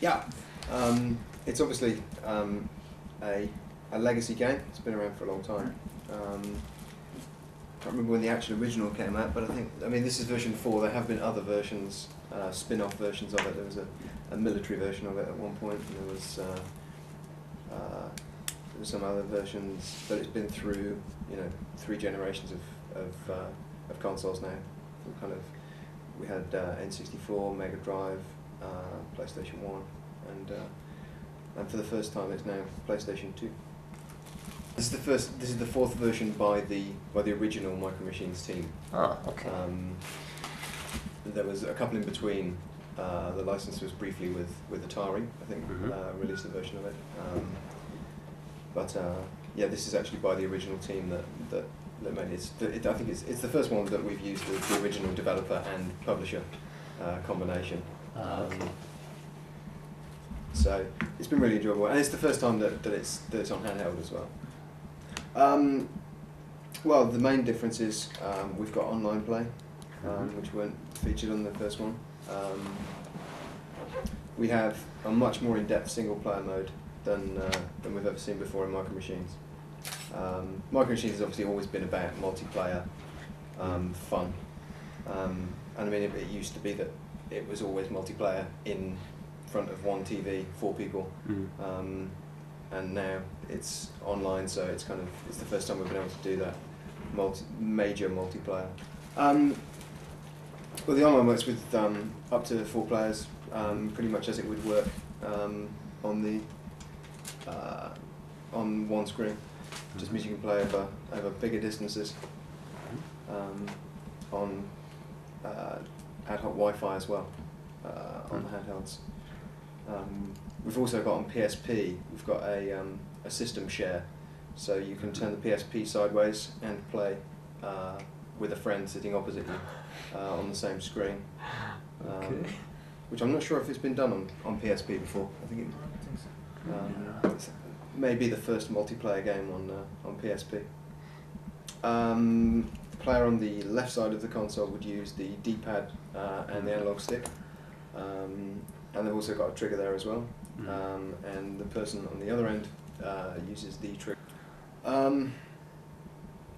Yeah, it's obviously a legacy game. It's been around for a long time. Can't remember when the actual original came out, but I mean, this is version 4. There have been other versions, spin-off versions of it. There was a military version of it at one point, and there was some other versions. But it's been through, 3 generations of consoles now. We had N64, Mega Drive, PlayStation 1, and for the first time it's now PlayStation 2. This is the 4th version by the original Micro Machines team. Oh, okay. There was a couple in between. The license was briefly with Atari, I think, released a version of it. But yeah, this is actually by the original team that made it. I think it's the first one that we've used the original developer and publisher combination. Okay. So it's been really enjoyable, and it's the first time that it's on handheld as well. Well, the main difference is we've got online play, which weren't featured on the first one. We have a much more in-depth single-player mode than we've ever seen before in Micro Machines. Micro Machines has obviously always been about multiplayer fun, and I mean it used to be that it was always multiplayer in front of one TV, 4 people, and now it's online, so it's the first time we've been able to do that major multiplayer. Well, the online works with up to 4 players, pretty much as it would work on one screen. Just means you can play over bigger distances on ad hoc Wi-Fi as well on the handhelds. We've also got on PSP, we've got a system share, so you can turn the PSP sideways and play with a friend sitting opposite you on the same screen. Which I'm not sure if it's been done on PSP before. I think it's maybe the first multiplayer game on PSP. The player on the left side of the console would use the D-pad and the analog stick, and they've also got a trigger there as well. And the person on the other end uses the trigger.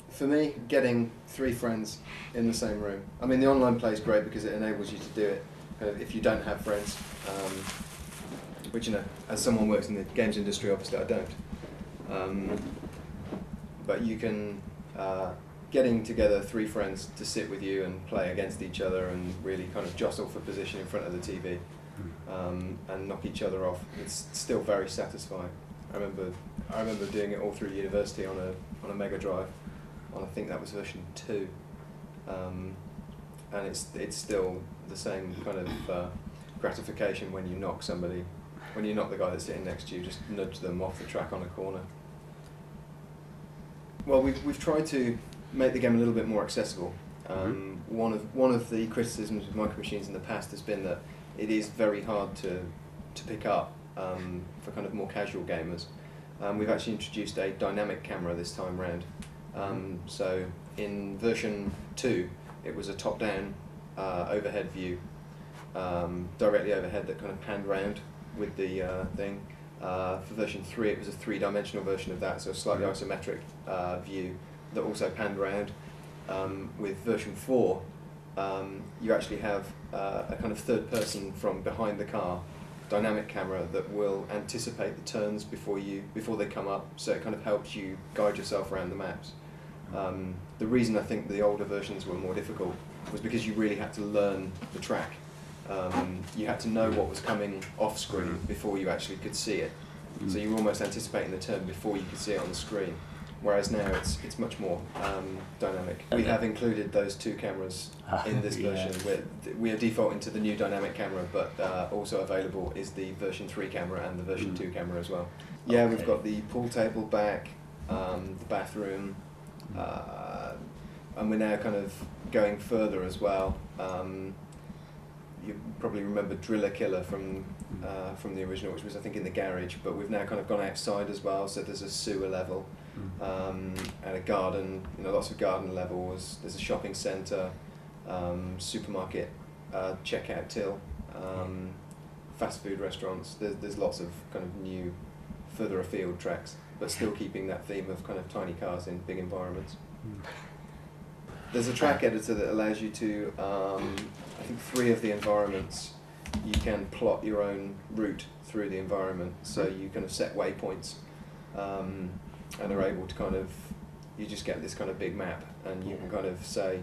For me, getting 3 friends in the same room. I mean, the online play is great because it enables you to do it if you don't have friends, which, as someone who works in the games industry, obviously I don't. But you can, getting together 3 friends to sit with you and play against each other and really kind of jostle for position in front of the TV and knock each other off. It's still very satisfying. I remember doing it all through university on a Mega Drive. I think that was version 2, and it's still the same kind of gratification when you knock the guy that's sitting next to you, just nudge them off the track on a corner. Well, we've tried to make the game a little bit more accessible. One of the criticisms of Micro Machines in the past has been that it is very hard to pick up for kind of more casual gamers. We've actually introduced a dynamic camera this time round. So in version 2, it was a top-down overhead view, directly overhead, that kind of panned round with the thing. For version 3, it was a 3-dimensional version of that, so a slightly isometric view that also panned round. With version 4, you actually have a kind of third person from behind the car dynamic camera that will anticipate the turns before they come up, so it kind of helps you guide yourself around the maps. The reason I think the older versions were more difficult was because you really had to learn the track. You had to know what was coming off screen before you actually could see it. So you were almost anticipating the turn before you could see it on the screen. Whereas now it's much more dynamic. We have included those 2 cameras in this version. We are defaulting to the new dynamic camera, but also available is the version 3 camera and the version 2 camera as well. Yeah, we've got the pool table back, the bathroom, and we're now kind of going further as well. You probably remember Driller Killer from the original, which was I think in the garage, but we've now kind of gone outside as well, so there's a sewer level and a garden, lots of garden levels. There's a shopping centre, supermarket, checkout till, fast food restaurants. There's lots of kind of new, further afield tracks, but still keeping that theme of kind of tiny cars in big environments. There's a track editor that allows you to, I think 3 of the environments, you can plot your own route through the environment. So you kind of set waypoints, and are able to kind of, you just get this kind of big map, and you can kind of say,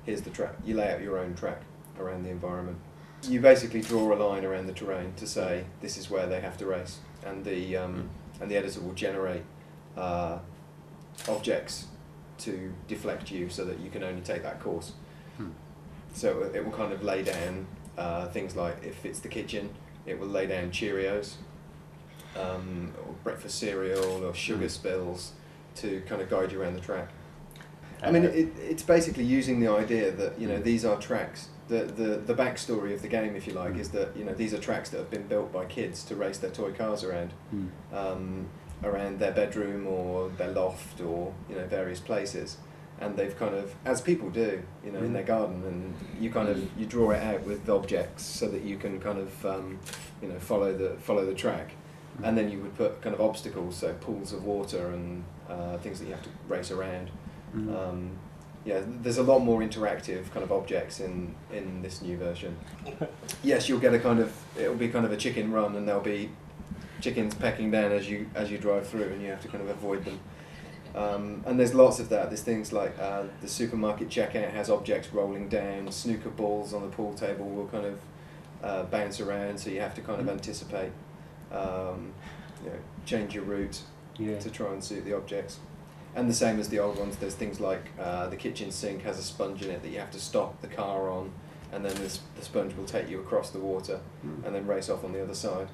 here's the track. You lay out your own track around the environment. You basically draw a line around the terrain to say this is where they have to race, and the editor will generate objects to deflect you so that you can only take that course. So it will kind of lay down things like, if it's the kitchen, it will lay down Cheerios, or breakfast cereal, or sugar spills to kind of guide you around the track. I mean, it's basically using the idea that, you know, these are tracks. The backstory of the game, if you like, is that, you know, these are tracks that have been built by kids to race their toy cars around, around their bedroom or their loft, or, you know, various places. And they've kind of, as people do, you know, in their garden, and you kind of, you draw it out with objects so that you can kind of, you know, follow the track. And then you would put kind of obstacles, so pools of water and things that you have to race around. Yeah, there's a lot more interactive kind of objects in this new version. Yes, you'll get a kind of, it'll be kind of a chicken run, and there'll be chickens pecking down as you drive through, and you have to kind of avoid them. And there's lots of that. There's things like the supermarket checkout has objects rolling down. Snooker balls on the pool table will kind of bounce around, so you have to kind of anticipate, you know, change your route to try and suit the objects. And the same as the old ones, there's things like the kitchen sink has a sponge in it that you have to stop the car on, and then the sponge will take you across the water and then race off on the other side.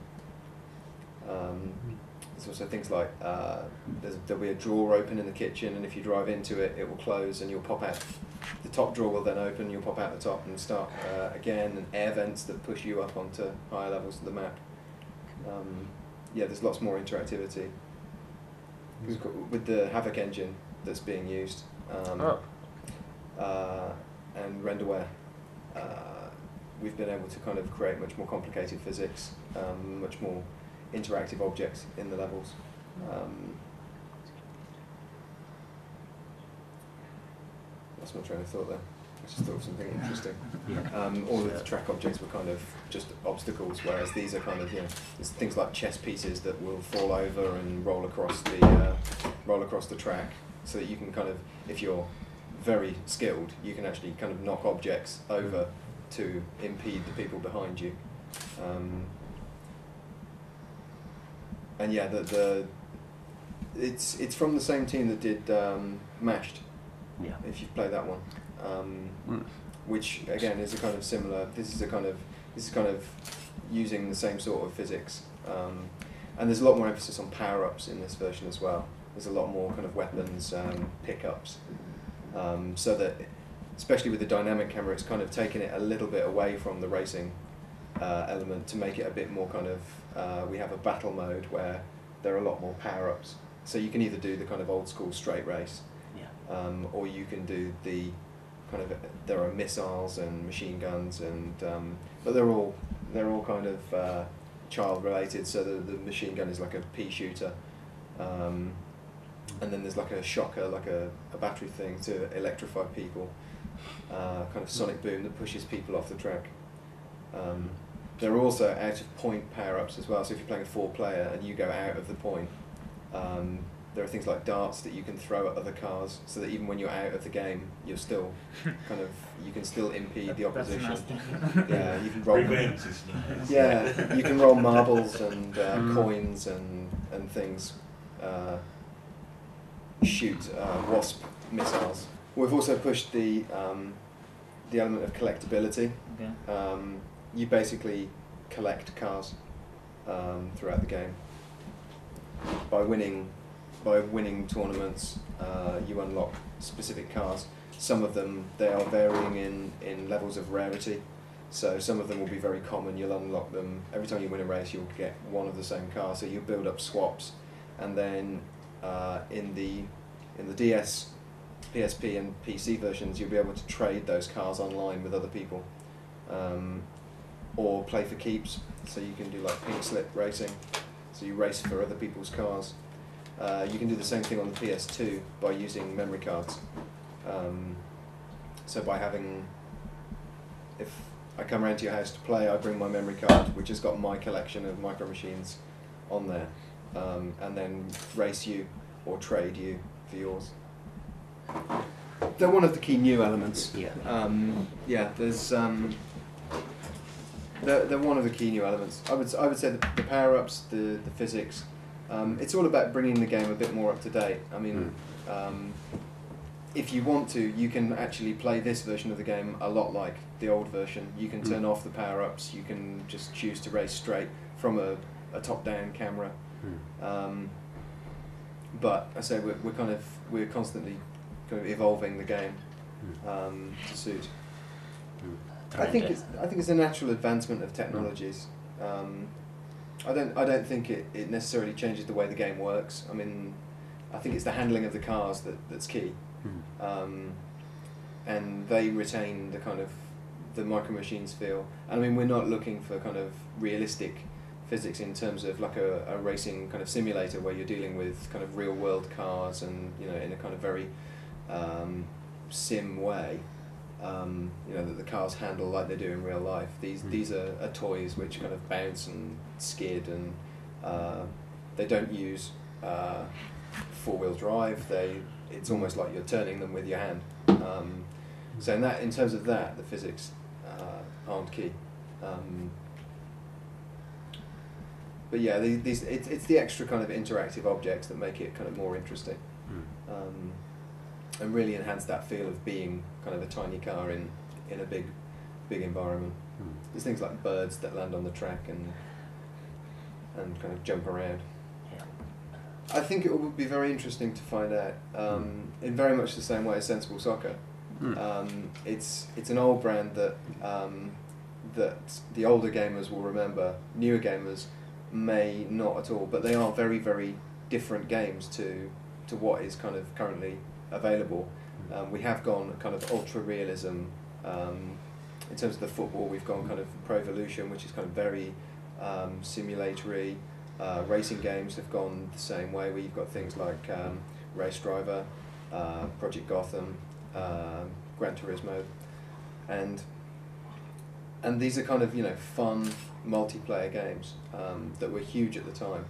There's also things like there'll be a drawer open in the kitchen, and if you drive into it, it will close and you'll pop out. The top drawer will then open, you'll pop out the top and start again, and air vents that push you up onto higher levels of the map. Yeah, there's lots more interactivity. With the Havoc engine that's being used, and renderware, we've been able to kind of create much more complicated physics, much more interactive objects in the levels. That's my train of thought there. I just thought of something interesting. All of the track objects were kind of just obstacles, whereas these are kind of, you know, there's things like chess pieces that will fall over and roll across the track, so that you can kind of, if you're very skilled, you can actually kind of knock objects over to impede the people behind you. And yeah, it's from the same team that did Mashed. Yeah. If you've played that one. Which again is a kind of similar. This is kind of using the same sort of physics, and there's a lot more emphasis on power-ups in this version as well. There's a lot more kind of weapons pickups, so that, especially with the dynamic camera, it's kind of taken it a little bit away from the racing element to make it a bit more kind of. We have a battle mode where there are a lot more power-ups, so you can either do the kind of old school straight race, or you can do the kind of, there are missiles and machine guns, and but they're all kind of child related. So the machine gun is like a pea shooter, and then there's like a shocker, like a battery thing to electrify people, kind of sonic boom that pushes people off the track. There are also out of point power ups as well. So if you're playing a 4-player and you go out of the point, there are things like darts that you can throw at other cars, so that even when you're out of the game, you're still kind of, you can still impede the opposition. Yeah, you can roll. Yeah, you can roll marbles and coins and things. Shoot wasp missiles. We've also pushed the element of collectability. Okay. You basically collect cars throughout the game by winning. By winning tournaments, you unlock specific cars. Some of them, they are varying in levels of rarity. So some of them will be very common. You'll unlock them every time you win a race. You'll get one of the same car. So you build up swaps, and then in the DS, PSP, and PC versions, you'll be able to trade those cars online with other people. or play for keeps. So you can do like pink slip racing, so you race for other people's cars. You can do the same thing on the PS2 by using memory cards. So by having, if I come around to your house to play, I bring my memory card, which has got my collection of micro machines on there, and then race you or trade you for yours. They're one of the key new elements. Yeah. There's they're one of the key new elements. I would say the power ups, the physics. It's all about bringing the game a bit more up to date. I mean, if you want to, you can actually play this version of the game a lot like the old version. You can turn off the power ups. You can just choose to race straight from a top down camera. But I say we're constantly kind of evolving the game to suit. I think it's a natural advancement of technologies. I don't think it necessarily changes the way the game works. I mean, I think it's the handling of the cars that's key, and they retain the kind of the micro machines feel. And I mean, we're not looking for kind of realistic physics in terms of like a racing kind of simulator where you're dealing with kind of real world cars and in a kind of very sim way. That the cars handle like they do in real life. These are toys which kind of bounce and skid, and they don't use four-wheel drive. It's almost like you're turning them with your hand. So in terms of that, the physics aren't key. But yeah, it's the extra kind of interactive objects that make it kind of more interesting. And really enhance that feel of being kind of a tiny car in a big environment. There's things like birds that land on the track and kind of jump around. Yeah. I think it would be very interesting to find out, in very much the same way as Sensible Soccer. It's an old brand that the older gamers will remember. Newer gamers may not at all, but they are very, very different games to what is kind of currently available. We have gone kind of ultra realism. In terms of the football, we've gone kind of Pro Evolution, which is kind of very simulatory. Racing games have gone the same way, where you've got things like Race Driver, Project Gotham, Gran Turismo, and these are kind of fun multiplayer games that were huge at the time.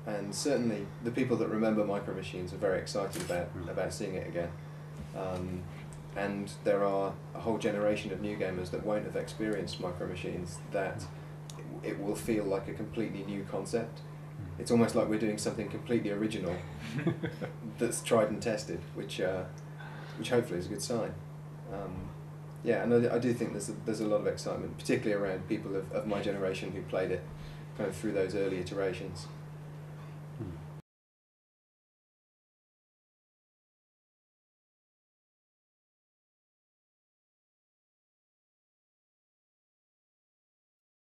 And certainly the people that remember Micro Machines are very excited about seeing it again. And there are a whole generation of new gamers that won't have experienced Micro Machines, that it will feel like a completely new concept. It's almost like we're doing something completely original that's tried and tested, which hopefully is a good sign. And I do think there's a lot of excitement, particularly around people of my generation who played it kind of through those early iterations.